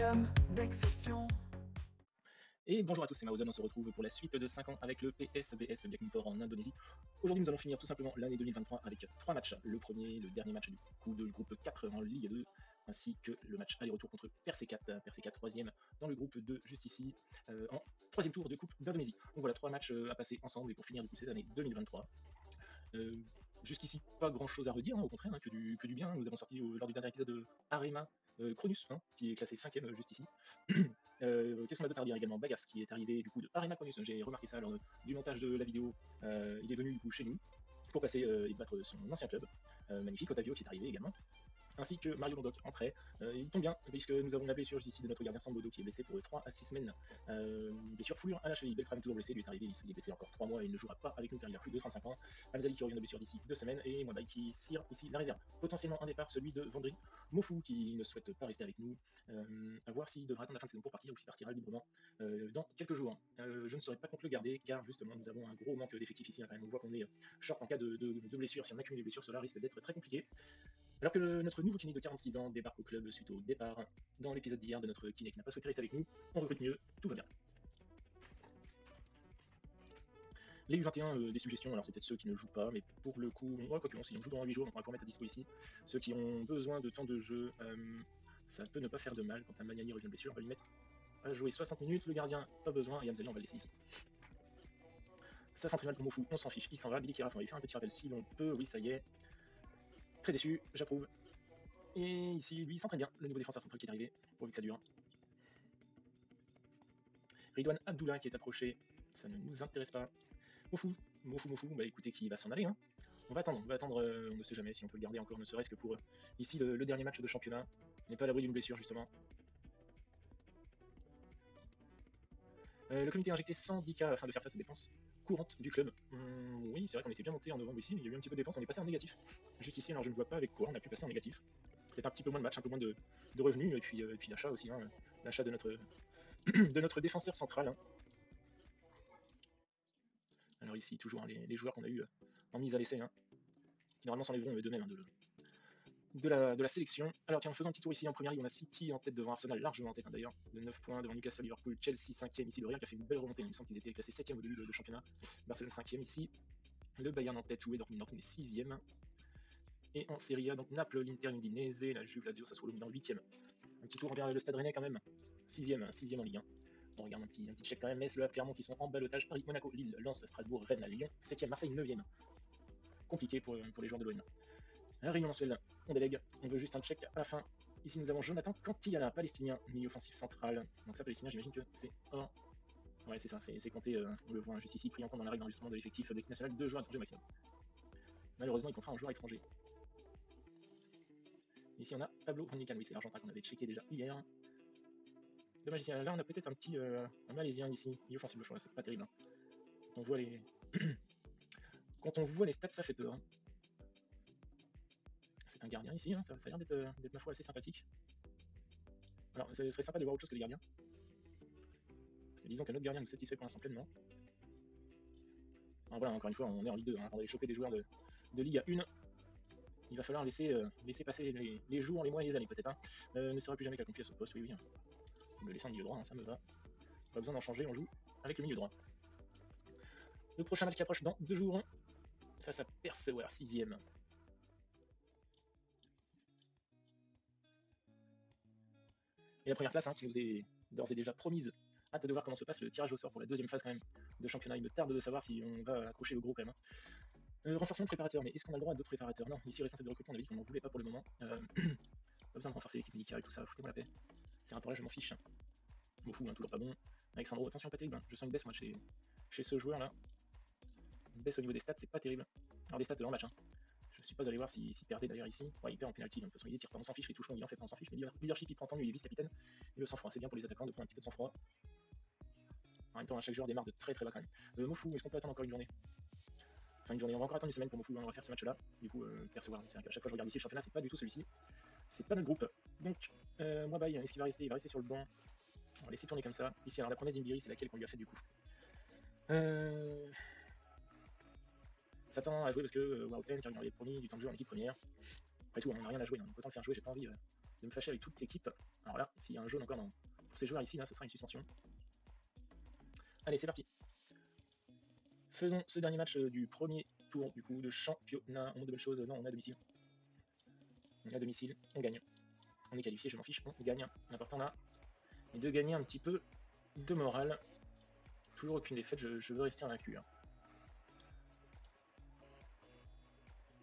système d'exception. Et bonjour à tous, c'est Maozen, on se retrouve pour la suite de 5 ans avec le PSBS Biakinfor en Indonésie. Aujourd'hui nous allons finir tout simplement l'année 2023 avec 3 matchs. Le premier, le dernier match du coup de groupe 4 en Ligue 2, ainsi que le match aller-retour contre Persée 4, 3ème dans le groupe 2 juste ici, en 3ème tour de Coupe d'Indonésie. Donc voilà, 3 matchs à passer ensemble et pour finir du coup cette année 2023. Jusqu'ici, pas grand chose à redire, hein, au contraire, hein, que du bien. Nous avons sorti lors du dernier épisode de Arema Cronus, hein, qui est classé 5ème juste ici. Qu'est-ce qu'on a d'autre à dire également? Bagas qui est arrivé du coup de Arena Cronus, j'ai remarqué ça lors du montage de la vidéo. Il est venu du coup chez nous pour passer et battre son ancien club. Magnifique, Otavio qui est arrivé également. Ainsi que Mario Londoc en prêt. Il tombe bien, puisque nous avons la blessure ici de notre gardien Sambodo qui est blessé pour 3 à 6 semaines. Blessure foulure à la cheville. Beltrame toujours blessé, lui est arrivé, il est blessé encore 3 mois et il ne jouera pas avec nous car il a plus de 35 ans. Hamzali qui revient de blessure d'ici 2 semaines et Mwabai qui cire ici la réserve. Potentiellement un départ, celui de Vendry. Mofu qui ne souhaite pas rester avec nous. À voir s'il devra attendre la fin de saison pour partir ou s'il partira librement dans quelques jours. Je ne serais pas contre le garder car justement nous avons un gros manque d'effectifs ici. On voit qu'on est short en cas de blessure. Si on accumule des blessures, cela risque d'être très compliqué. Alors que notre nouveau kiné de 46 ans débarque au club suite au départ dans l'épisode d'hier de notre kiné qui n'a pas souhaité rester avec nous, on recrute mieux, tout va bien. Les U21, des suggestions, alors c'est peut-être ceux qui ne jouent pas, mais pour le coup, ouais, quoi que non, si on joue dans 8 jours, donc on va pouvoir mettre à dispo ici. Ceux qui ont besoin de temps de jeu, ça peut ne pas faire de mal. Quand un Magnani revient de blessure, on va lui mettre à jouer 60 minutes, le gardien pas besoin, et Hamzali on va le laisser ici. Ça s'entraîne mal pour Mofu, on s'en fiche, il s'en va. Billy Kiraf, on va lui faire un petit rappel si l'on peut, oui ça y est. Très déçu, j'approuve. Et ici, lui, il s'entraîne bien, le nouveau défenseur central qui est arrivé, pourvu que ça dure. Ridwan Abdullah qui est approché, ça ne nous intéresse pas. Mofu, bah écoutez, qui va s'en aller, hein. On va attendre, on ne sait jamais si on peut le garder encore, ne serait-ce que pour ici le dernier match de championnat. On n'est pas à l'abri d'une blessure, justement. Le comité a injecté 110 k afin de faire face aux dépenses courantes du club. Oui, c'est vrai qu'on était bien monté en novembre ici, mais il y a eu un petit peu de dépenses, on est passé en négatif. Juste ici, alors je ne vois pas avec quoi on a pu passer en négatif. Peut-être un petit peu moins de matchs, un peu moins de revenus, et puis l'achat aussi, hein, l'achat de notre, de notre défenseur central. Hein. Alors ici, toujours hein, les joueurs qu'on a eu en mise à l'essai, hein, qui normalement s'enlèveront d'eux-mêmes hein, de la sélection. Alors tiens, en faisant un petit tour ici en première ligue, on a City en tête devant Arsenal, largement en tête hein, d'ailleurs, de 9 points devant Newcastle, Liverpool, Chelsea 5ème ici, le Real qui a fait une belle remontée, il me semble qu'ils étaient classés 7ème au début de championnat, Barcelone 5ème ici, le Bayern en tête, où est Dortmund est 6ème, et en Serie A, donc Naples, l'Inter Udinese, la Juve, Lazio, Sassuolo dans le 8ème. Un petit tour envers le Stade Rennais quand même, 6ème en Ligue 1. On regarde un petit check quand même, Metz, Le Havre, Clermont qui sont en balotage, Paris, Monaco, Lille, Lens, Strasbourg, Rennes, Lyon, 7ème, Marseille 9ème. Compliqué pour les joueurs de l'OM. Un réunion mensuelle, on délègue, on veut juste un check à la fin. Ici nous avons Jonathan Cantillana, palestinien, milieu offensif central. Donc ça, palestinien, j'imagine que c'est un... Ouais, c'est ça, c'est compté, on le voit hein, juste ici, pris en compte dans la règle d'enregistrement de l'effectif de l'équipe nationale, 2 joueurs étrangers maximum. Malheureusement, il comptera un joueur étranger. Ici on a Pablo Ronican, oui c'est l'Argentin qu'on avait checké déjà hier. Dommage ici, là on a peut-être un petit un malaisien ici, milieu offensif, je crois, c'est pas terrible. Hein. Quand on voit les... Quand on voit les stats, ça fait peur. Hein. C'est un gardien ici, hein, ça a l'air d'être ma foi assez sympathique. Alors, ce serait sympa de voir autre chose que les gardiens. Parce que disons que notre gardien nous satisfait pour l'instant pleinement. Alors voilà, encore une fois, on est en Ligue 2, hein, on va aller choper des joueurs de Ligue 1. Il va falloir laisser passer les jours, les mois et les années peut-être. Hein. Ne sera plus jamais qu'à confier à ce poste, oui. Hein. Le laisser en milieu droit, hein, ça me va. Pas besoin d'en changer, on joue avec le milieu droit. Le prochain match qui approche dans 2 jours, face à Persever, 6ème. Et la première place hein, qui nous est d'ores et déjà promise. Hâte de voir comment se passe le tirage au sort pour la 2ème phase quand même de championnat. Il me tarde de savoir si on va accrocher le gros quand même. Renforcement de préparateur, mais est-ce qu'on a le droit à d'autres préparateurs? Non, ici responsable de recrutement, on a dit qu'on n'en voulait pas pour le moment. Pas besoin de renforcer l'équipe médicale et tout ça, foutez-moi la paix. C'est un rapport là, je m'en fiche. Bon fou, hein, toujours pas bon. Alexandro, attention pas terrible, hein. Je sens une baisse moi chez ce joueur là. Une baisse au niveau des stats, c'est pas terrible. Alors des stats en match, hein. Je suis pas allé voir s'il perdait d'ailleurs ici. Ouais, il perd en penalty, de toute façon il tire pas, on s'en fiche, les touchons il en fait pas, on s'en fiche, mais leadership il prend tant mieux, il est vice-capitaine, et le sang-froid, c'est bien pour les attaquants de prendre un petit peu de sang-froid. En même temps, chaque joueur démarre de très bas quand même. Mofu, est-ce qu'on peut attendre encore une journée? Enfin une journée, on va encore attendre une semaine pour Mofu, on va faire ce match là. Du coup, percevoir, c'est vrai qu'à chaque fois je regarde ici le championnat, c'est pas du tout celui-ci. C'est pas notre groupe. Donc, Mwabai, est-ce qu'il va rester? Il va rester sur le banc. On va laisser tourner comme ça. Ici, alors la promesse d'Imbiri, c'est laquelle qu'on lui a fait du coup S'attend à jouer parce que Wouten, qui avait promis du temps de jeu en équipe première. Après tout, on n'a rien à jouer, donc autant le faire jouer, j'ai pas envie de me fâcher avec toute l'équipe. Alors là, s'il y a un jaune encore pour ces joueurs ici, là, ce sera une suspension. Allez, c'est parti. Faisons ce dernier match du premier tour du coup de championnat. On montre de belles choses. Non, on est à domicile. On est à domicile, on gagne. On est qualifié, je m'en fiche, on gagne. L'important là est de gagner un petit peu de morale. Toujours aucune défaite, je veux rester invaincu. Hein.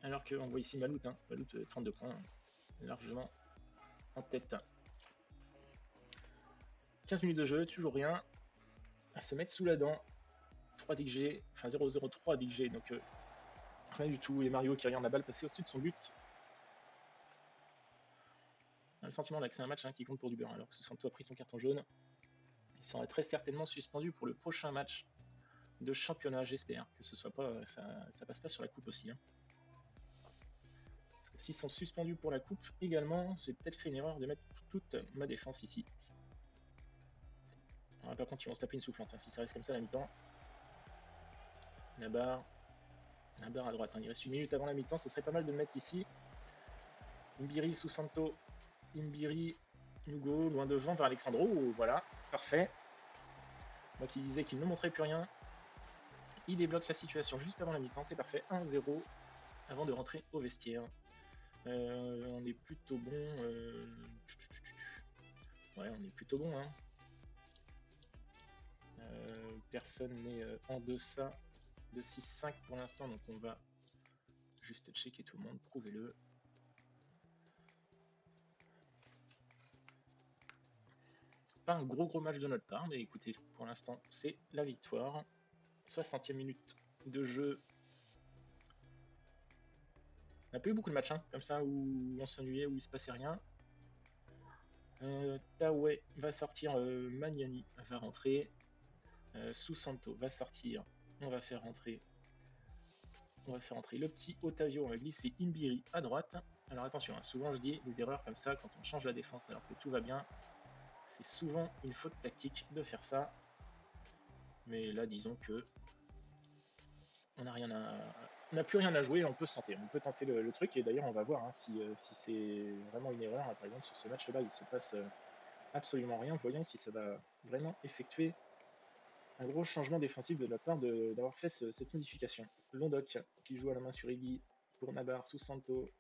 Alors qu'on voit ici Malout, hein. Malout 32 points, largement en tête. 15 minutes de jeu, toujours rien à se mettre sous la dent. 3 DG, enfin 0-0-3 DG, donc rien du tout. Et Mario qui regarde la balle passer au-dessus de son but. On a le sentiment là que c'est un match hein, qui compte pour du beurre, alors que Susanto a pris son carton jaune. Il sera très certainement suspendu pour le prochain match de championnat, j'espère que ce soit pas ça passe pas sur la coupe aussi. Hein. Parce que s'ils sont suspendus pour la coupe également, j'ai peut-être fait une erreur de mettre toute ma défense ici. Alors, par contre, ils vont se taper une soufflante hein, si ça reste comme ça à la mi-temps. La barre à droite. Hein. Il reste une minute avant la mi-temps, ce serait pas mal de le mettre ici. Imbiri, Susanto, Imbiri, Hugo, loin devant vers Alexandro. Voilà, parfait. Moi qui disais qu'il ne montrait plus rien. Il débloque la situation juste avant la mi-temps, c'est parfait. 1-0 avant de rentrer au vestiaire. On est plutôt bon. Ouais, on est plutôt bon. Hein. Personne n'est en deçà de 6-5 pour l'instant, donc on va juste checker tout le monde, prouvez-le. Pas un gros match de notre part, mais écoutez, pour l'instant, c'est la victoire. 60e minute de jeu. On n'a pas eu beaucoup de matchs, hein, comme ça, où on s'ennuyait, où il se passait rien. Taoué va sortir, Magnani va rentrer. Susanto va sortir, on va faire rentrer le petit Otavio, on va glisser Imbiri à droite. Alors attention, hein, souvent je dis des erreurs comme ça quand on change la défense alors que tout va bien. C'est souvent une faute tactique de faire ça. Mais là, disons que on n'a plus rien à jouer, on peut se tenter. On peut tenter le truc et d'ailleurs on va voir hein, si c'est vraiment une erreur. Par exemple sur ce match-là, il se passe absolument rien. Voyons si ça va vraiment effectuer un gros changement défensif de la part d'avoir fait cette modification. Londoc qui joue à la main sur Iggy pour Nabar, Susanto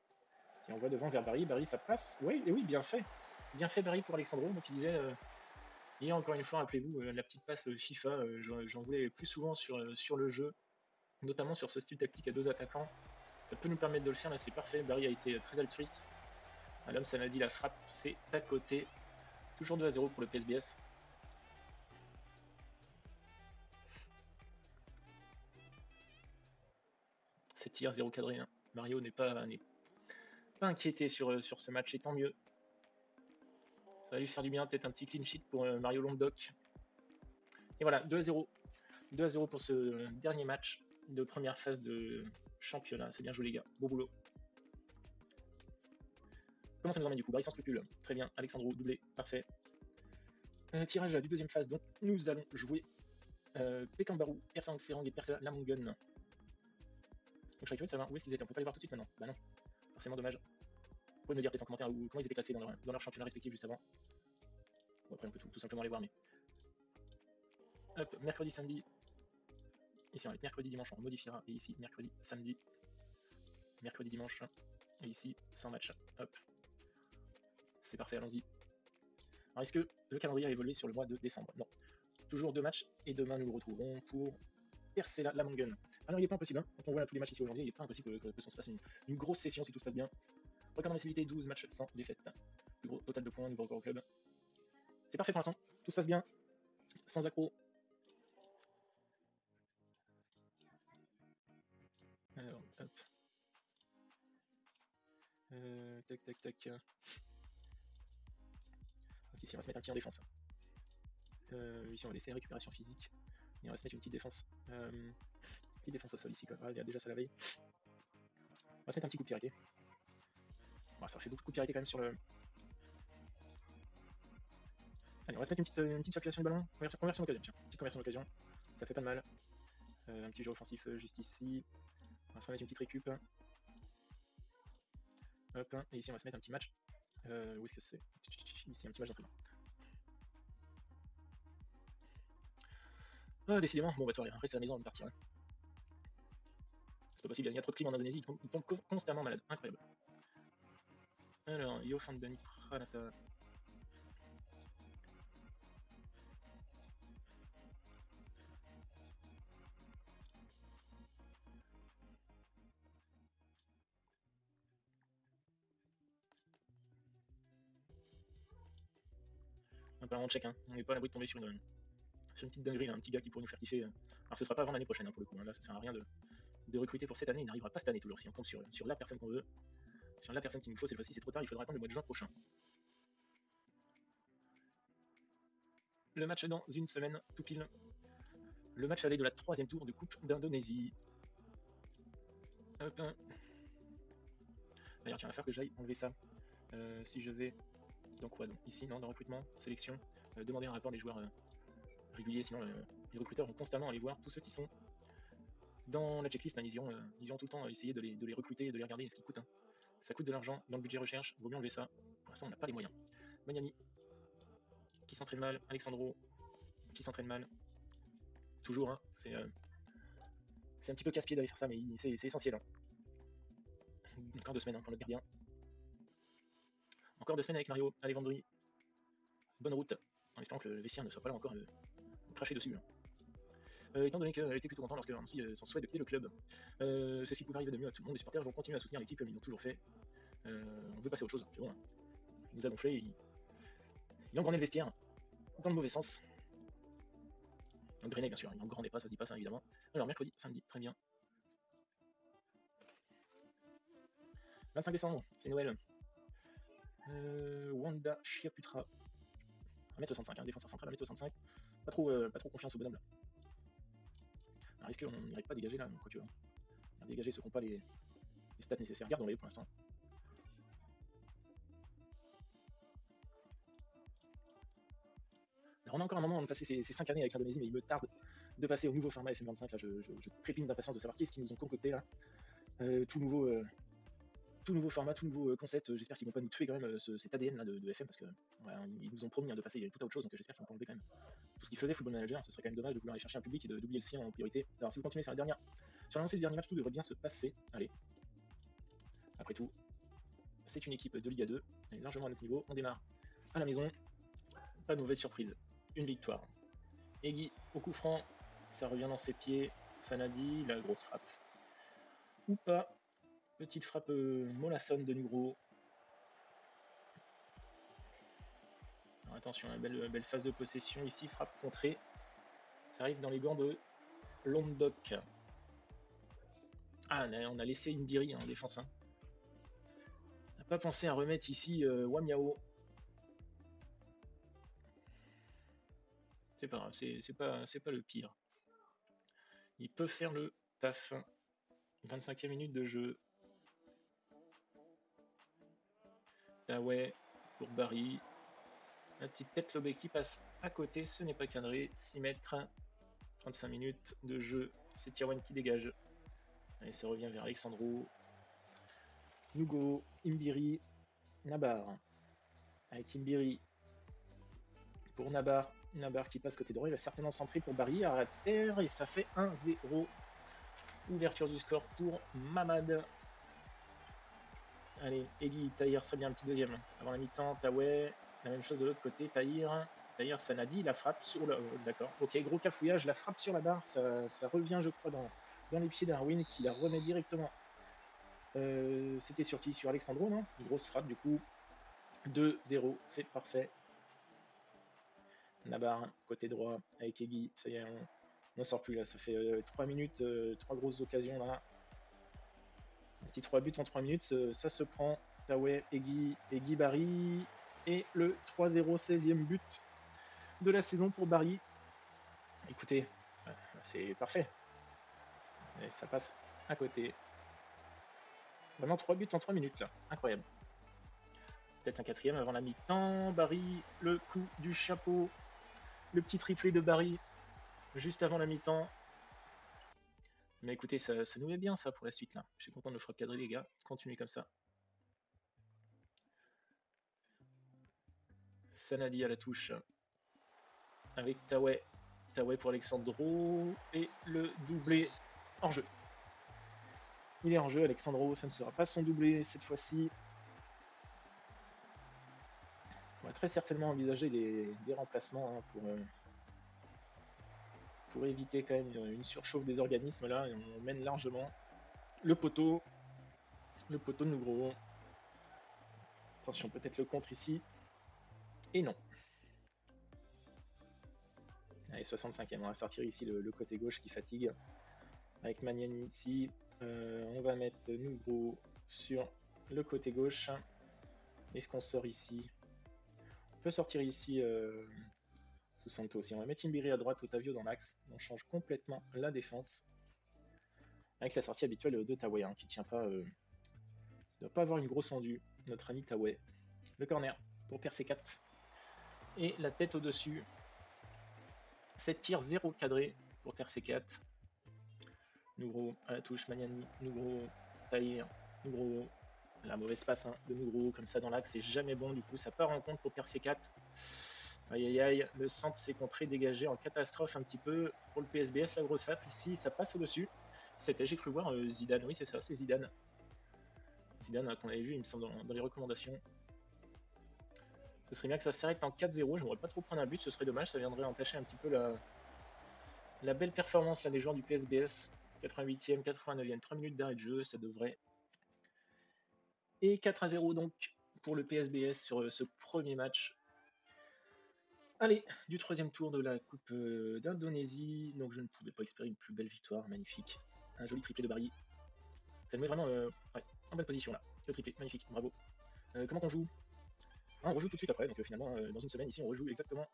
qui envoie devant vers Barry. Barry, ça passe. Oui, et oui, bien fait. Bien fait Barry pour Alexandro. Donc il disait, et encore une fois, rappelez-vous, la petite passe FIFA, j'en voulais plus souvent sur le jeu, notamment sur ce style tactique à 2 attaquants. Ça peut nous permettre de le faire, là c'est parfait. Barry a été très altruiste. L'homme, ça m'a dit la frappe, c'est à côté. Toujours 2-0 pour le PSBS. C'est tir 0 cadré. Hein. Mario n'est pas inquiété sur ce match, et tant mieux. Ça va lui faire du bien, peut-être un petit clean sheet pour Mario Londoc. Et voilà, 2-0. 2-0 pour ce dernier match de première phase de championnat. C'est bien joué les gars, beau boulot. Comment ça nous emmène du coup? Barry sans scrupule, très bien. Alexandro, doublé, parfait. Tirage du deuxième phase, donc nous allons jouer Pekambaru, Persa Serang et Persa Lamongun. Donc je serais curieux de savoir où est-ce qu'ils étaient. On peut pas les voir tout de suite maintenant. Bah non, forcément dommage. Vous pouvez me dire peut-être en commentaire comment ils étaient classés dans leur championnat respectif juste avant. Bon, après on peut tout simplement les voir, mais... Hop, mercredi, samedi. Ici on va être mercredi, dimanche, on modifiera. Et ici, mercredi, samedi. Mercredi, dimanche. Et ici, sans match. Hop. C'est parfait, allons-y. Alors est-ce que le calendrier a évolué sur le mois de décembre? Non. Toujours 2 matchs, et demain nous nous retrouverons pour Persela Lamongun. Alors il n'est pas impossible, hein, quand on voit tous les matchs ici aujourd'hui, il n'est pas impossible que se fasse une grosse session si tout se passe bien. Record d'invincibilité, 12 matchs sans défaite. Plus gros total de points, nouveau record au club. C'est parfait pour l'instant, tout se passe bien, sans accro. Alors, hop. Tac. Donc ici on va se mettre un petit en défense. Ici on va laisser la récupération physique. Et on va se mettre une petite défense. Petite défense au sol ici, quoi. Ah, il y a déjà ça la veille. On va se mettre un petit coup de pied arrêté. Bon, ça fait beaucoup de coups de pied arrêté quand même sur le... Allez, on va se mettre une petite circulation du ballon. Conversion d'occasion, tiens. Petite conversion d'occasion. Ça fait pas de mal. Un petit jeu offensif juste ici. On va se mettre une petite récup. Hop, et ici on va se mettre un petit match Où est-ce que c'est? Ici, un petit match d'entraînement. Ah, décidément, bon bah toi, reste à la maison, on est parti. Hein. C'est pas possible, il y a trop de clim en Indonésie, ils tombent constamment malades, incroyable. Alors, Yo Fandani Pranata. Apparemment check, hein. On n'est pas à l'abri de tomber sur une petite dinguerie, là, un petit gars qui pourrait nous faire kiffer. Alors ce sera pas avant l'année prochaine hein, pour le coup, hein. Là ça sert à rien de recruter pour cette année, il n'arrivera pas cette année toujours. Si on tombe sur la personne qu'on veut, sur la personne qu'il nous faut, cette fois-ci c'est trop tard, il faudra attendre le mois de juin prochain. Le match dans une semaine, tout pile. Le match aller de la 3e tour de Coupe d'Indonésie. Hop. D'ailleurs tiens, il va falloir que j'aille enlever ça. Si je vais dans quoi donc ici, non, dans recrutement, sélection, demander un rapport des joueurs réguliers, sinon les recruteurs vont constamment aller voir tous ceux qui sont dans la checklist, hein, ils ont tout le temps essayé de les recruter et de les regarder, ce qui coûte. Hein. Ça coûte de l'argent dans le budget recherche, vaut mieux enlever ça. Pour l'instant, on n'a pas les moyens. Magnani, qui s'entraîne mal. Alexandro, qui s'entraîne mal. Toujours, hein. C'est un petit peu casse-pied d'aller faire ça, mais c'est essentiel. Hein. Encore 2 semaines hein, pour notre gardien. Encore 2 semaines avec Mario. Allez, Vendry. Bonne route. En espérant que le vestiaire ne soit pas là encore craché dessus. Hein. Étant donné qu'elle était plutôt content lorsque Ramsey s'en souhaite de quitter le club, c'est ce qui pouvait arriver de mieux à tout le monde. Les supporters vont continuer à soutenir l'équipe comme ils l'ont toujours fait. On veut passer à autre chose, c'est bon. Hein. Il nous a gonflé, il engrandait le vestiaire, dans le mauvais sens. Engrainé bien sûr, il engrandait pas, ça se dit pas ça évidemment. Alors mercredi, samedi, très bien. 25 décembre, c'est Noël. Wanda Chiaputra. 1m65, hein, défenseur central, 1m65. Pas trop confiance au bonhomme là. Alors est-ce qu'on n'irait pas dégager là, quoique, hein. Dégager ceux qui n'ont pas les stats nécessaires. Gardons-les pour l'instant. Alors on a encore un moment de passer ces 5 années avec l'Indonésie, mais il me tarde de passer au nouveau format FM25. Là, je trépigne d'impatience de savoir qu'est-ce qu'ils nous ont concocté là. Tout nouveau format, tout nouveau concept. J'espère qu'ils vont pas nous tuer quand même cet ADN là de FM parce que voilà, ils nous ont promis hein, de passer tout à autre chose, donc j'espère qu'ils vont pas enlever quand même tout ce qu'ils faisaient Football Manager. Ce serait quand même dommage de vouloir aller chercher un public et d'oublier le sien en priorité. Alors si vous continuez sur l'avancée du dernier match, tout devrait bien se passer. Allez. Après tout, c'est une équipe de Liga 2, elle est largement à notre niveau. On démarre à la maison. Pas de mauvaise surprise. Une victoire. Egui au coup franc, ça revient dans ses pieds. Sanadi, la grosse frappe. Ou pas. Petite frappe mollassonne de Nugro. Alors attention, une belle phase de possession ici, frappe contrée. Ça arrive dans les gants de Lombok. Ah, on a laissé une Biri en défense. Hein. On n'a pas pensé à remettre ici Wamiao. C'est pas grave, c'est pas le pire. Il peut faire le taf. 25e minute de jeu. Ah ouais, pour Barry. La petite tête lobée qui passe à côté, ce n'est pas cadré. 6 mètres, 35 minutes de jeu. C'est Tiawan qui dégage. Allez, ça revient vers Alexandro. Nugo, Imbiri, Nabar. Avec Imbiri pour Nabar. Nabar qui passe côté droit. Il va certainement centrer pour Barry à terre. Et ça fait 1-0. Ouverture du score pour Mamad. Allez, Egui, Tahir serait bien un petit deuxième. Avant la mi-temps, Taweh. La même chose de l'autre côté, Tahir, Sanadi, la frappe sur le... D'accord, ok, gros cafouillage, la frappe sur la barre, ça revient je crois dans les pieds d'Arwin qui la remet directement. C'était sur qui? Sur Alexandro, non? Une grosse frappe du coup. 2-0, c'est parfait. Nabar, côté droit, avec Egui, ça y est, on n'en sort plus là, ça fait 3 minutes, 3 grosses occasions là. Un petit 3 buts en 3 minutes, ça se prend. Taweh, Egui Barry. Et le 3-0, 16e but de la saison pour Barry. Écoutez, c'est parfait. Et ça passe à côté. Vraiment 3 buts en 3 minutes là. Incroyable. Peut-être un 4e avant la mi-temps. Barry, le coup du chapeau. Le petit triplé de Barry juste avant la mi-temps. Mais écoutez, ça nous met bien ça pour la suite là. Je suis content de le faire cadrer les gars. Continuez comme ça. Sanadi à la touche avec Taoué. Taoué pour Alexandro et le doublé en jeu. Il est en jeu, Alexandro, ça ne sera pas son doublé cette fois-ci. On va très certainement envisager des remplacements hein, pour éviter quand même une surchauffe des organismes là. Et on mène largement le poteau de Nougro. Attention, peut-être le contre ici. Et non. Allez, 65e, on va sortir ici le côté gauche qui fatigue. Avec Magnani ici. On va mettre Nougro sur le côté gauche. Est-ce qu'on sort ici? On peut sortir ici Susanto aussi. On va mettre Imbiri à droite, Otavio dans l'axe. On change complètement la défense. Avec la sortie habituelle de Taoué, hein, qui tient pas... ne doit pas avoir une grosse endue, notre ami Taoué. Le corner pour PRC4. Et la tête au-dessus. 7 tirs, 0 cadré pour PRC4. Nougro à la touche, Magnani, Nougro, Tahir, Nougro. La mauvaise passe hein, de Nougro, comme ça dans l'axe, c'est jamais bon, du coup ça part en compte pour PRC4. Aïe aïe aïe, le centre s'est contré, dégagé en catastrophe un petit peu pour le PSBS, la grosse frappe. Ici ça passe au-dessus. C'était, j'ai cru voir Zidane, oui c'est ça, c'est Zidane. Zidane qu'on avait vu, il me semble, dans les recommandations. Ce serait bien que ça s'arrête en 4-0, j'aimerais pas trop prendre un but, ce serait dommage, ça viendrait entacher un petit peu la belle performance là, des joueurs du PSBS. 88e, 89e, 3 minutes d'arrêt de jeu, ça devrait. Et 4-0 donc pour le PSBS sur ce premier match. Allez, du troisième tour de la Coupe d'Indonésie. Donc je ne pouvais pas espérer une plus belle victoire, magnifique. Un joli triplé de Barry. Ça nous met vraiment ouais, en bonne position là. Le triplé, magnifique, bravo. Comment on joue? On rejoue tout de suite après, donc finalement dans une semaine ici on rejoue exactement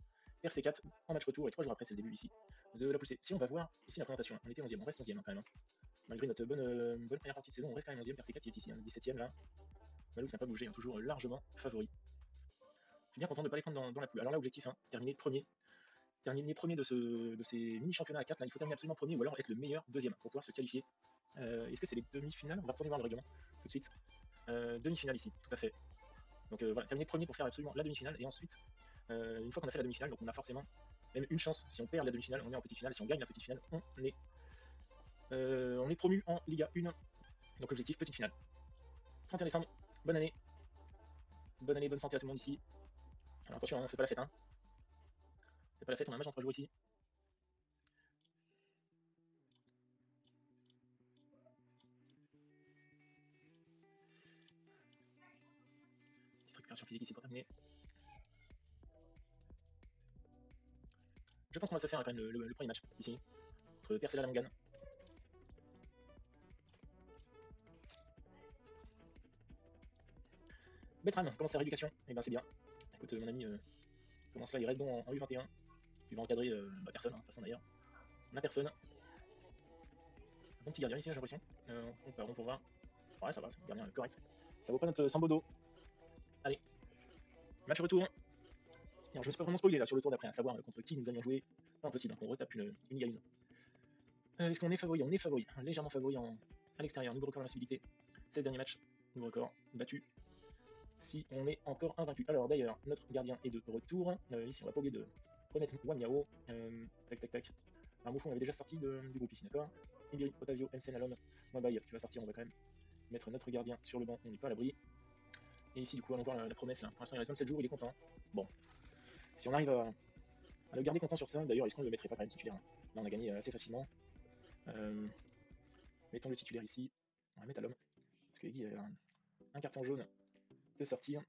RC4 en match retour et 3 jours après c'est le début ici de la poussée. Si on va voir ici la présentation, on était 11e, on reste 11e hein, quand même. Hein. Malgré notre bonne première partie de saison, on reste quand même 11e, RC4 qui est ici, hein, 17e là. Malouf n'a pas bougé, hein, toujours largement favori. Je suis bien content de ne pas les prendre dans la poule. Alors là, objectif, hein, terminer premier. Terminer premier de ces mini-championnats à 4, là, il faut terminer absolument premier ou alors être le meilleur deuxième pour pouvoir se qualifier. Est-ce que c'est les demi-finales? On va retourner voir le règlement tout de suite. Demi-finale ici, tout à fait. Donc voilà, terminer premier pour faire absolument la demi-finale et ensuite, une fois qu'on a fait la demi-finale, donc on a forcément même une chance. Si on perd la demi-finale, on est en petite finale. Si on gagne la petite finale, on est promu en Liga 1. Donc objectif, petite finale. 31 décembre, bonne année. Bonne année, bonne santé à tout le monde ici. Alors attention, on fait pas la fête, hein. On fait pas la fête, on a un match en 3 jours ici. Petite récupération physique ici pour terminer. Je pense qu'on va se faire quand même le premier match ici. Entre Persela et Langan. Betram, comment c'est la rééducation? Eh ben c'est bien. Écoute, mon ami commence là, il reste bon en U21. Il va encadrer personne, hein, personne d'ailleurs. On a personne. Un bon petit gardien ici, j'ai l'impression. On peut voir. Ouais, ça va, c'est un gardien correct. Ça vaut pas notre Sambodo. Allez. Match retour. Alors, je ne sais pas vraiment spoiler là sur le tour d'après, à savoir contre qui nous allions jouer. Pas impossible, hein, qu'on retape une Liga 1. Est-ce qu'on est favori? On est favori, légèrement favori à l'extérieur. Nouveau record d'invincibilité. 16 derniers matchs, nouveau record battu. Si on est encore invaincu. Alors d'ailleurs, notre gardien est de retour. Ici, on va pas oublier de remettre Wamiao. Tac tac tac. Alors Moufou, on avait déjà sorti du groupe ici, d'accord. Ibiri, Otavio, MC Nalom, Mbaye qui va sortir. On va quand même mettre notre gardien sur le banc. On n'est pas à l'abri. Et ici, du coup, allons voir la promesse là. Pour l'instant, il reste 27 jours, il est content. Bon. Si on arrive à le garder content sur ça, d'ailleurs, est-ce qu'on le mettrait pas quand même titulaire? Là, on a gagné assez facilement. Mettons le titulaire ici. On va mettre à l'homme. Parce que Eggy a un carton jaune de sortir.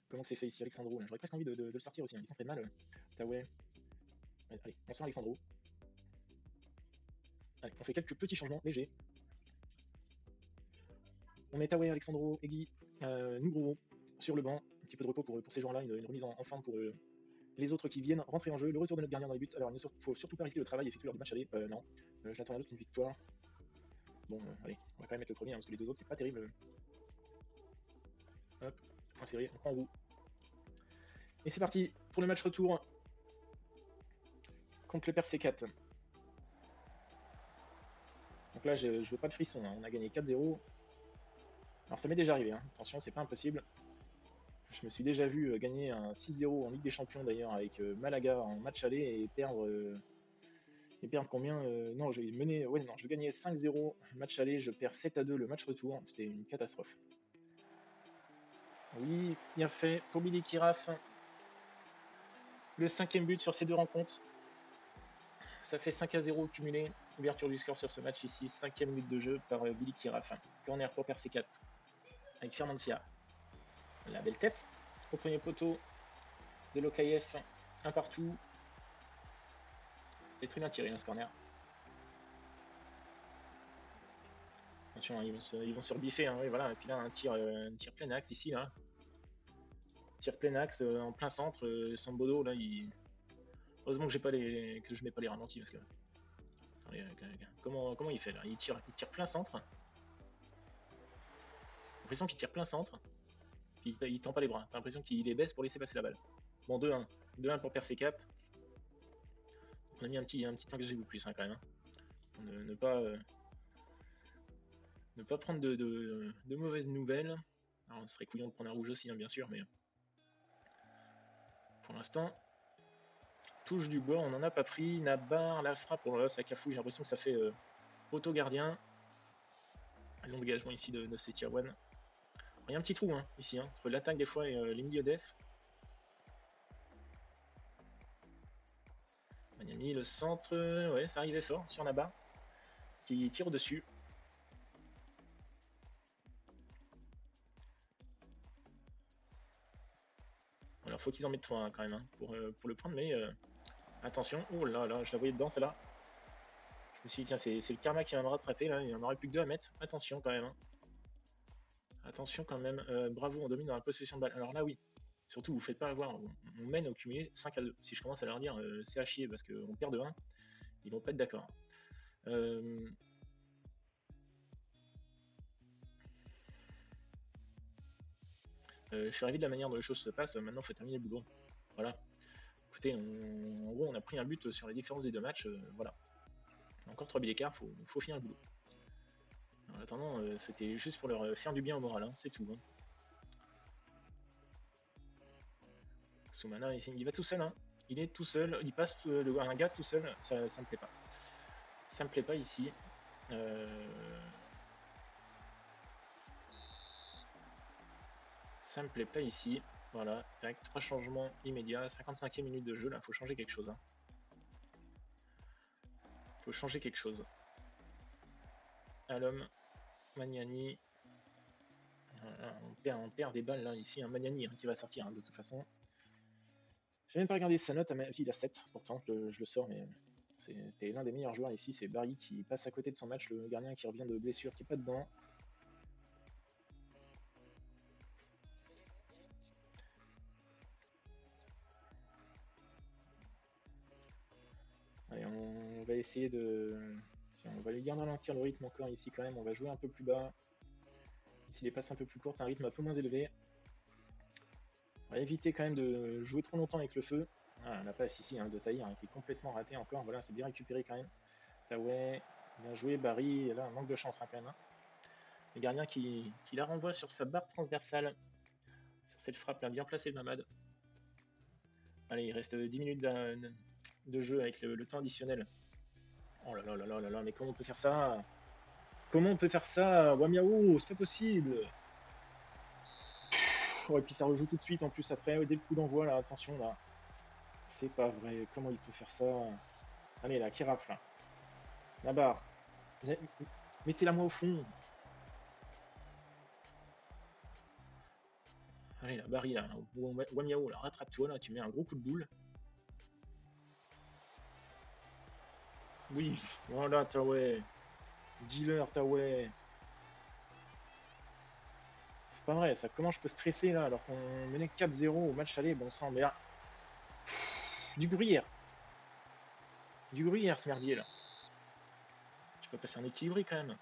Comment c'est fait ici, Alexandro? J'aurais presque envie de le sortir aussi. Hein. Il s'en fait mal. Taoué. Allez, on sort Alexandro. Allez, on fait quelques petits changements légers. On met Taoué, Alexandro, Eggy, Nougro sur le banc. Un petit peu de repos pour ces gens-là. Une remise en forme pour les autres qui viennent rentrer en jeu. Le retour de notre gardien dans les buts. Alors, il ne faut surtout pas risquer le travail effectué lors du match aller. Non, je l'attends à d'autres une victoire. Bon, allez, on va quand même mettre le premier, hein, parce que les deux autres, c'est pas terrible. Hop, point serré, on prend en vous. Et c'est parti pour le match retour contre le PRC4. Donc là, je veux pas de frisson, hein. On a gagné 4-0. Alors ça m'est déjà arrivé, hein. Attention, c'est pas impossible. Je me suis déjà vu gagner un 6-0 en Ligue des Champions d'ailleurs avec Malaga en match aller et perdre. Et perdre combien Non, j'ai mené. Ouais, non, je gagnais 5-0 match aller, je perds 7-2 le match retour. C'était une catastrophe. Oui, bien fait pour Billy Kiraf. Le 5e but sur ces 2 rencontres. Ça fait 5-0 cumulé. Ouverture du score sur ce match ici. 5e minute de jeu par Billy Kiraf. Corner pour Percy 4 avec Fermancia. La belle tête au premier poteau de Lokaïef. Un partout. C'était très bien tiré dans ce corner. Attention, hein, ils vont se rebiffer. Hein, oui, voilà. Et puis là, un tir plein axe ici. Là. Tir plein axe en plein centre. Sambodo, là, il. Heureusement que je mets pas les ralentis parce que. Attendez, comment il fait là il tire plein centre. J'ai l'impression qu'il tire plein centre. Puis il tend pas les bras. T'as l'impression qu'il les baisse pour laisser passer la balle. Bon, 2-1. 2-1 pour Percy 4. On a mis un petit temps que j'ai vu plus hein, quand même. Hein. Ne pas prendre de mauvaises nouvelles. Alors, on serait couillon de prendre un rouge aussi, hein, bien sûr, mais pour l'instant, touche du bois, on n'en a pas pris. Nabar, la frappe, oh là, ça cafouille, j'ai l'impression que ça fait poteau gardien. Long dégagement ici de Setiawan. Il y a un petit trou hein, ici, hein, entre l'attaque des fois et les milieux def. Magnani, le centre, ouais, ça arrivait fort sur Nabar, qui tire au-dessus. Alors faut qu'ils en mettent 3 hein, quand même hein, pour le prendre, mais attention, oh là là, je la voyais dedans celle-là. Je me suis dit tiens c'est le karma qui va me rattraper là, il n'y en aurait plus que 2 à mettre, attention quand même. Hein. Attention quand même, bravo, on domine dans la possession de balle. Alors là oui, surtout vous faites pas avoir, on mène au cumulé 5-2. Si je commence à leur dire c'est à chier parce qu'on perd de 1, ils vont pas être d'accord. Je suis ravi de la manière dont les choses se passent, maintenant il faut terminer le boulot. Voilà. Écoutez, en gros on a pris un but sur les différences des 2 matchs, voilà. Encore 3 buts d'écart, faut finir le boulot. En attendant, c'était juste pour leur faire du bien au moral, hein, c'est tout. Hein. Soumana, il va tout seul, hein. Il est tout seul, il passe un gars tout seul, ça me plaît pas. Ça me plaît pas ici. Ça me plaît pas ici. Voilà, avec 3 changements immédiats, 55e minute de jeu, là, faut changer quelque chose. Hein. Faut changer quelque chose. Alom, Magnani. On perd des balles là, ici, un Magnani hein, qui va sortir hein, de toute façon. J'ai même pas regardé sa note, il a 7 pourtant, je le sors, mais c'était l'un des meilleurs joueurs ici, c'est Barry qui passe à côté de son match, le gardien qui revient de blessure, qui est pas dedans. Allez, on va essayer de... On va les garder ralentir le rythme encore ici quand même, on va jouer un peu plus bas. Ici les passes un peu plus courtes, un rythme un peu moins élevé. On va éviter quand même de jouer trop longtemps avec le feu. Ah, la passe ici hein, de Tahir hein, qui est complètement ratée encore, voilà, c'est bien récupéré quand même. Taoué, bien joué, Barry, et là un manque de chance hein, quand même. Hein. Le gardien qui la renvoie sur sa barre transversale, sur cette frappe là, bien placée de Mamad. Allez, il reste 10 minutes de jeu avec le temps additionnel. Oh là là là là là là, mais comment on peut faire ça? Comment on peut faire ça? Wamiao, c'est pas possible. Oh, et puis ça rejoue tout de suite en plus après, dès le coup d'envoi là, attention là. C'est pas vrai, comment il peut faire ça? Allez là, Kiraf là. Nabar. Mettez-la moi au fond. Allez là, Barry là. Wamiao là, rattrape-toi là, tu mets un gros coup de boule. Oui, voilà, Taoué. Dealer, Taoué. C'est pas vrai, ça. Comment je peux stresser là alors qu'on menait 4-0 au match aller, bon sang, mais là. Du gruyère. Du gruyère ce merdier là. Tu peux passer en équilibré quand même.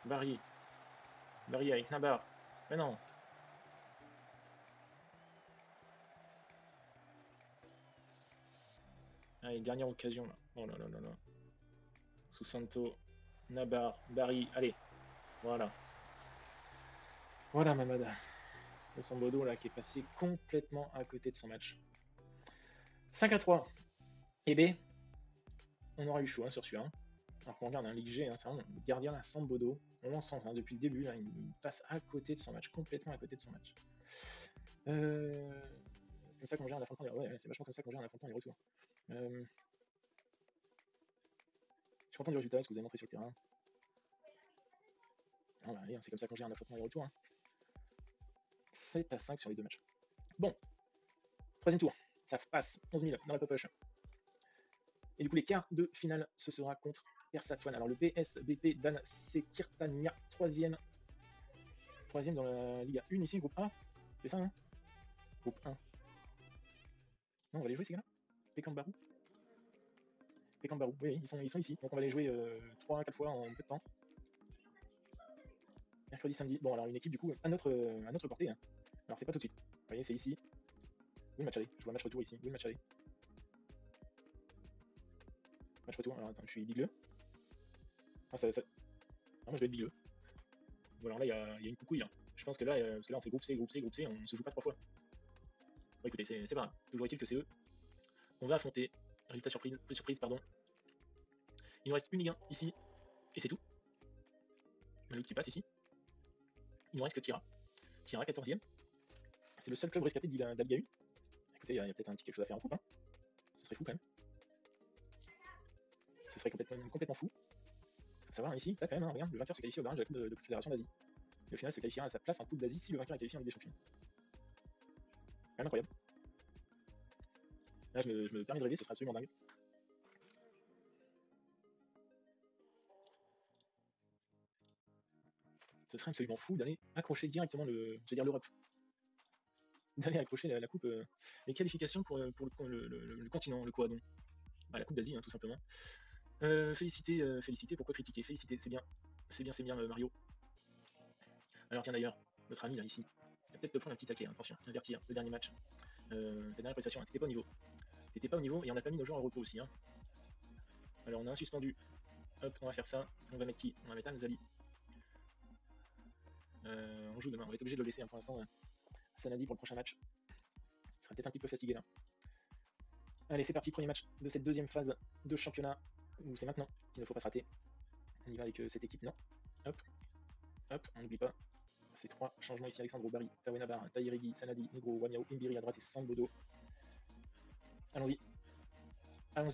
Barry. Barry avec Nabar. Mais non. Allez, dernière occasion là. Oh là là là là. Susanto. Nabar. Barry. Allez. Voilà. Voilà Mamad. Le Sambodo là qui est passé complètement à côté de son match. 5-3. Et B, on aura eu chaud hein, sur celui-là. Hein. Alors qu'on regarde un Ligue G, hein, c'est vraiment le gardien là, Sambodo. On l'en sent hein, depuis le début, là, il passe à côté de son match, complètement à côté de son match. Comme ça qu'on gère un affrontement, ouais, c'est vachement comme ça qu'on gère un affrontement et retour. Je suis content du résultat, ce que vous avez montré sur le terrain. Ah bah, allez, c'est comme ça qu'on gère un affrontement et retour. Hein. 7-5 sur les deux matchs. Bon, troisième tour, ça passe 11 000 dans la popoche. Et du coup, les quarts de finale, ce sera contre Persatuan. Alors le PSBP Dan Sekirtania, troisième dans la Liga 1 ici, groupe A. C'est ça, hein? Groupe 1. Non, on va les jouer ces gars-là? Pekanbaru, oui, ils sont ici. Donc on va les jouer 3-4 fois en peu de temps. Mercredi, samedi. Bon, alors une équipe du coup à notre portée. Hein. Alors c'est pas tout de suite. Vous voyez, c'est ici. Oui, le match aller. Je vois un match retour ici. Oui, le match aller. Match retour. Alors attends, je suis bigleux. Ah, ça... Ah, moi je vais être bigleux. Bon, alors là, il y a une coucouille. Hein. Je pense que là, parce que là on fait groupe C, on se joue pas 3 fois. Bon, écoutez, c'est pas grave. Toujours est-il que c'est eux. On va affronter. Résultat surprise, pardon. Il nous reste une Ligue 1 ici. Et c'est tout. L'autre qui passe ici. Il nous reste que Tira. Tira, 14ème. C'est le seul club rescapé de la Ligue 1. Écoutez, il y a peut-être un petit quelque chose à faire en coupe. Hein. Ce serait fou quand même. Ce serait complètement fou. Ça va, hein, ici, là quand même, hein, regarde, le vainqueur se qualifie au barrage de la Coupe de Fédération d'Asie. Le final se qualifiera à sa place en Coupe d'Asie si le vainqueur est qualifié en Ligue des Champions. Quand même incroyable. Là, je me permets de rêver, ce serait absolument dingue. Ce serait absolument fou d'aller accrocher directement l'Europe. D'aller accrocher la coupe, les qualifications pour le continent, le quoi donc bah, la Coupe d'Asie, hein, tout simplement. Féliciter, pourquoi critiquer? Féliciter, c'est bien Mario. Alors tiens d'ailleurs, notre ami là ici, il va peut-être te prendre un petit taquet, hein, attention, avertir, le dernier match, ta dernière prestation, hein, t'étais pas au niveau, et on a pas mis nos joueurs au repos aussi. Hein. Alors on a un suspendu, hop, on va faire ça, on va mettre qui? On va mettre Anzali. On joue demain, on va être obligé de le laisser hein, pour l'instant. Sanadi pour le prochain match. Il sera peut-être un petit peu fatigué là. Allez, c'est parti, premier match de cette deuxième phase de championnat, où c'est maintenant qu'il ne faut pas se rater. On y va avec cette équipe, non? Hop, on n'oublie pas. Ces 3 changements ici, Alexandro Barry, Tawenabar, Tahirigi, Sanadi, Negro, Wamiao, Imbiri à droite et Sambodo. Allons-y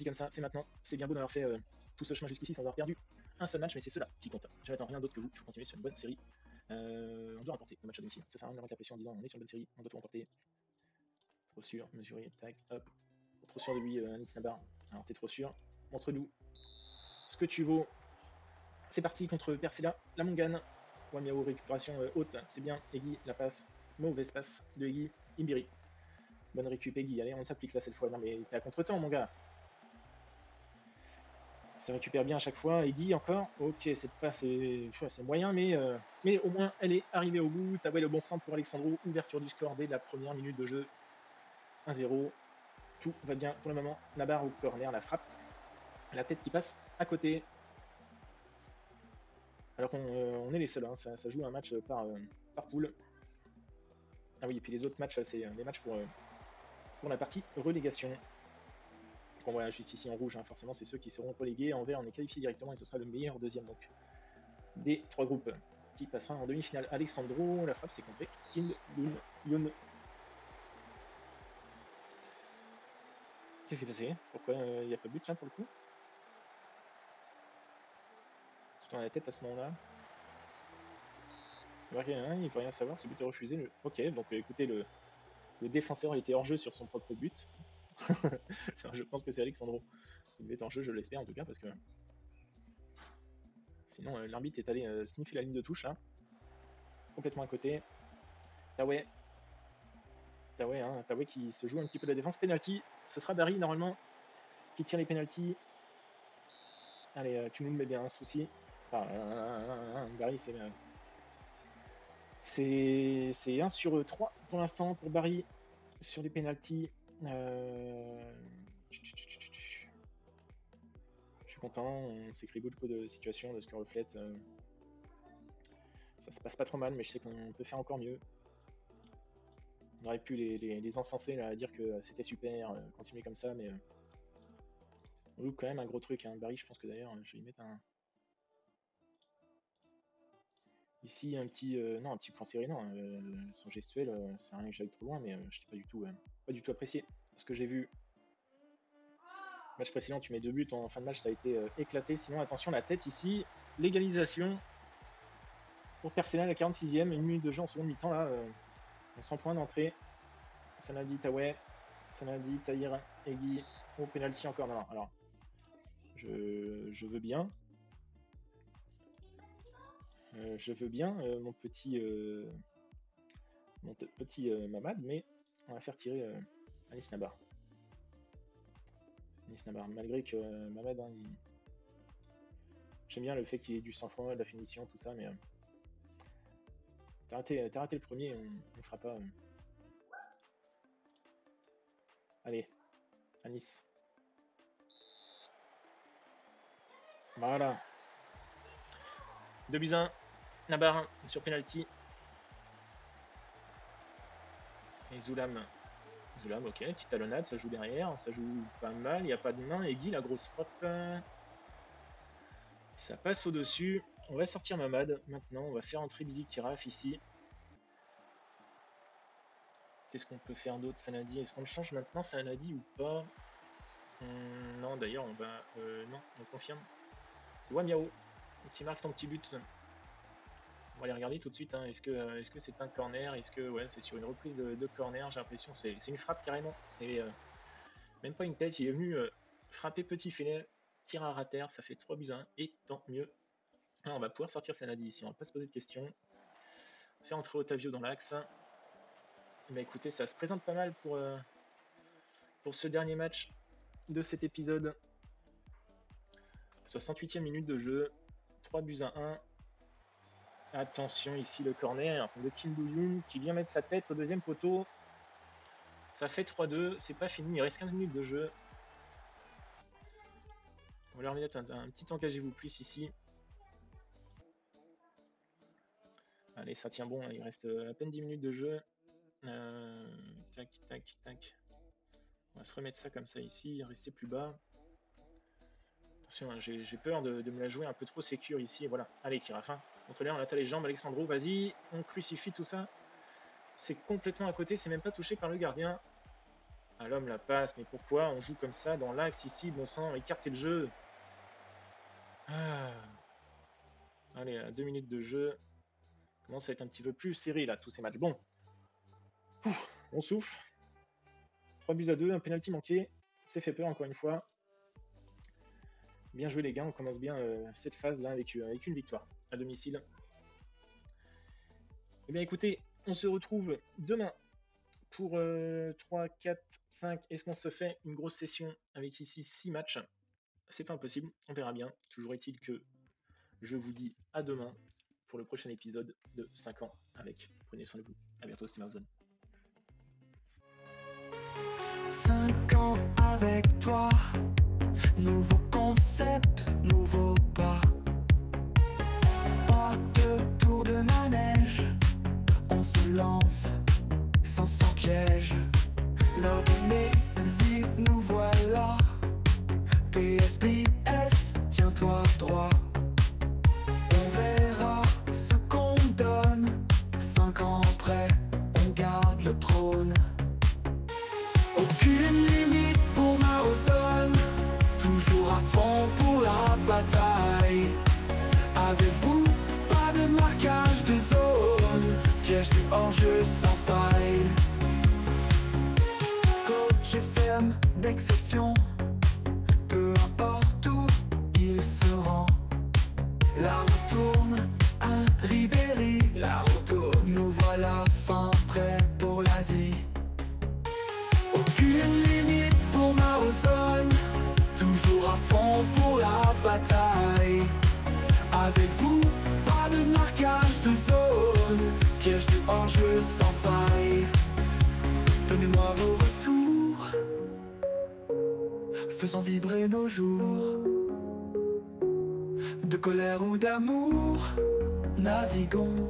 comme ça, c'est maintenant. C'est bien beau d'avoir fait tout ce chemin jusqu'ici sans avoir perdu un seul match, mais c'est cela qui compte. Je n'attends rien d'autre que vous, il faut continuer sur une bonne série. On doit remporter le match à domicile, ça sert à rien de mettre la pression en disant on est sur une bonne série, on doit tout remporter. Trop sûr, mesurer, tac, hop. Trop sûr de lui, Anis Nabar. Alors t'es trop sûr, montre-nous ce que tu vaux. C'est parti contre Persela, la Mongane. Wamiao, récupération haute, c'est bien. Egui, la passe, mauvaise passe de Egui, Imbiri. Bonne récup Egui, allez, on s'applique là cette fois. Non mais t'es à contre-temps mon gars. Ça récupère bien à chaque fois. Egui encore. Ok, c'est moyen, mais au moins elle est arrivée au bout. T'as le bon centre pour Alexandro. Ouverture du score dès la première minute de jeu. 1-0. Tout va bien pour le moment. Nabar au corner, la frappe. La tête qui passe à côté. Alors qu'on est les seuls, hein. Ça joue un match par poule. Ah oui, et puis les autres matchs, c'est des matchs pour la partie relégation. Donc on voit juste ici en rouge, hein, forcément c'est ceux qui seront relégués. En vert, on est qualifié directement et ce sera le meilleur deuxième donc des 3 groupes qui passera en demi-finale. Alexandro, la frappe c'est contré. Kim Yun. Qu'est-ce qui s'est passé? Pourquoi il n'y a pas de but là pour le coup? Tout dans la tête à ce moment-là. Rien, il ne peut rien savoir, ce but est refusé. Ok, donc écoutez, le défenseur était hors jeu sur son propre but. Je pense que c'est Alexandro. Il devait être en jeu, je l'espère en tout cas, parce que sinon l'arbitre est allé sniffer la ligne de touche là. Complètement à côté. Taoué, qui se joue un petit peu de la défense. Penalty, ce sera Barry normalement qui tire les penalties. Allez, tu nous le mets bien, un souci. Barry, c'est 1 sur 3 pour l'instant pour Barry sur les penalties. Je suis content, on s'écrit beaucoup de situations, de ce que reflète. Ça se passe pas trop mal, mais je sais qu'on peut faire encore mieux. On aurait pu les encenser là, à dire que c'était super, continuer comme ça, mais on loupe quand même un gros truc. Hein. Barry, je pense que d'ailleurs, je vais y mettre un. Ici, un petit. Non, un petit point serré, non. Son gestuel, c'est rien que j'aille trop loin, mais je n'ai pas du tout apprécié ce que j'ai vu. Match précédent, tu mets 2 buts, en fin de match, ça a été éclaté. Sinon, attention, la tête ici. L'égalisation pour Personnel à la 46e, 1 minute de jeu en seconde mi-temps, là. 100 points d'entrée. Sanadi Taweh, Sanadi Tahir Egui au penalty encore. Non, alors, je veux bien. Je veux bien, mon petit Mamad, mais on va faire tirer Anis Nabar. Anis Nabar, malgré que Mamad, hein, j'aime bien le fait qu'il ait du sang-froid, de la finition, tout ça, mais t'as raté le premier, on ne fera pas. Allez, Anis. Voilà. 2-1, Nabar sur penalty. Et Zoulam, ok, petite talonnade, ça joue derrière, ça joue pas mal, il n'y a pas de main. Et Guy, la grosse frappe, ça passe au-dessus. On va sortir Mamad maintenant, on va faire entrer Billy Kiraf ici. Qu'est-ce qu'on peut faire d'autre, Sanadi? Est-ce qu'on le change maintenant, Sanadi, ou pas? Non, d'ailleurs, on va... non, on confirme. C'est Wamiao qui marque son petit but. On va aller regarder tout de suite. Hein. Est-ce que c'est un corner? Est-ce que ouais, c'est sur une reprise de corner? J'ai l'impression c'est une frappe carrément. C'est même pas une tête. Il est venu frapper petit filet, tir à rater. Ça fait 3-1 et tant mieux. Alors, on va pouvoir sortir Sanadi ici. On va pas se poser de questions. Faire entrer Otavio dans l'axe. Mais écoutez, ça se présente pas mal pour ce dernier match de cet épisode. 68e minute de jeu. 3-1. Attention ici le corner de Kim Do-yoon qui vient mettre sa tête au deuxième poteau. Ça fait 3-2, c'est pas fini, il reste 15 minutes de jeu. On va leur mettre un petit engagez-vous plus ici. Allez, ça tient bon, il reste à peine 10 minutes de jeu. Tac, tac, tac. On va se remettre ça comme ça ici, rester plus bas. Attention, hein, j'ai peur de me la jouer un peu trop sécure ici. Voilà, allez Kiraf, hein. Contrôleur, on attaque les jambes, Alexandro, vas-y, on crucifie tout ça. C'est complètement à côté, c'est même pas touché par le gardien. Ah, l'homme la passe, mais pourquoi on joue comme ça dans l'axe ici, bon sang, écartez le jeu. Ah. Allez, à 2 minutes de jeu. Commence à être un petit peu plus serré là, tous ces matchs. Bon, on souffle. 3-2, un penalty manqué. C'est fait peur encore une fois. Bien joué les gars, on commence bien cette phase là avec une victoire à domicile. Eh bien écoutez, on se retrouve demain pour 3, 4, 5. Est-ce qu'on se fait une grosse session avec ici 6 matchs? C'est pas impossible, on verra bien. Toujours est-il que je vous dis à demain pour le prochain épisode de 5 ans avec. Prenez soin de vous. À bientôt, c'était Marzone. 5 ans avec toi, nouveau concept, nouveau pas. Pas de tour de manège, on se lance sans piège. L'heure d'amnésie, nous voilà. PSPS, tiens-toi droit. On verra ce qu'on donne. 5 ans après, on garde le trône. Aucune limite pour Maozone, toujours à fond pour la bataille. Avec vous, pas de marquage de zone, piège du hors-jeu sans faille. Coach ferme d'exception, peu importe où il se rend. La roue tourne, un Ribéry, la roue tourne, nous voilà fin prêts pour l'Asie. Aucune limite pour Maozone, toujours à fond pour la bataille. Avec vous, pas de marquage de zone, piège du hors-jeu sans faille. Donnez-moi vos retours, faisant vibrer nos jours. De colère ou d'amour, naviguons.